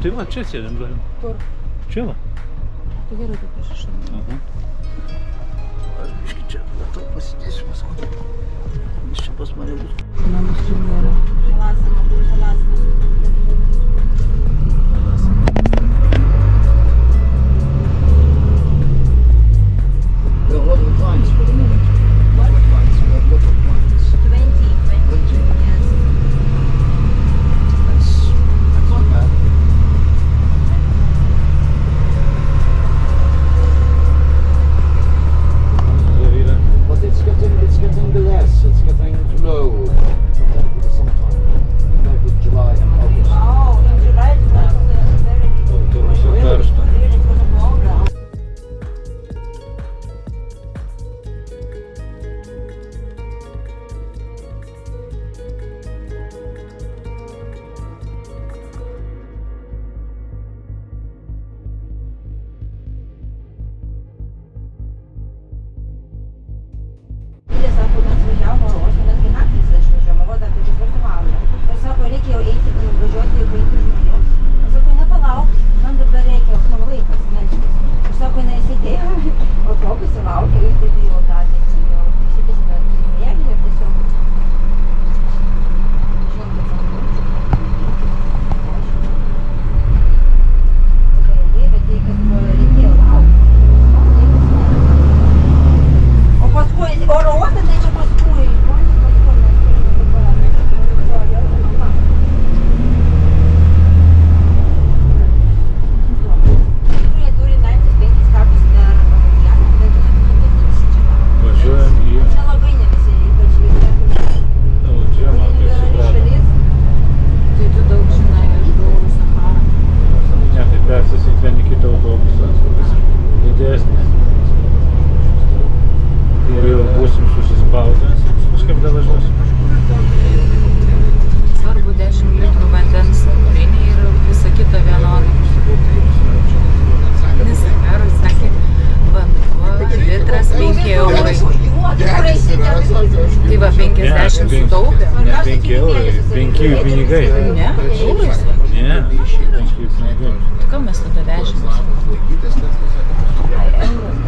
Tai va, čia sėdėm galim. Kur? Čia va. Tai gerai, taip aš išėjau. Aš biškai čia gatau pasidėsiu paskui. Nes čia pas mane bus. Namus čia nėra. There are a lot of clients for the moment. What? We have a lot of clients. 20. Yes. That's not bad. But it's getting less. It's getting low compared to the summertime. Like with July and August. Oh, in July it was very To visą karštą. really it was a problem. Jie sako, mes važiavom oro uostą, mes gi naktys išvažiavom, vos dar 4 valandą. Ir sako, reikia jau eiti, važiuoti, paimti žmonių. Aš sako, nepalauk, man dabar reikia savo laikas, melžtis. Aš sako, sėdėjo autobuse, laukia, ir taip jau tą ateitį, jau išsitėsime mėgį ir tiesiog. Žinom, kad savo bet tai, kad reikėjo laukti. O paskui, oro uostą, tai čia paskui. Jie turi 95 kartus per dieną, bet Važiuojam į čia labai ne visi, ypač Džemą, kaip šalis. supratom. Tai tu daug žinai, aš galvoju Sahara. Ne, tai persisink vien į kitą autobusą. Didesnis. Ir jau būsim susispaudę. Kažkaip gal važiuosim. Svarbu 10 litrų vandens mini ir visa kita vienodai. Nes Saharos sakė, vanduo litras 5 eurai. Tai va 50 sutaupė. Ne 5 eurai, 5 pinigai. Ne, eurais. Ne, 5 pinigai. Tai ką mes tada vežėmės? Ai, euras.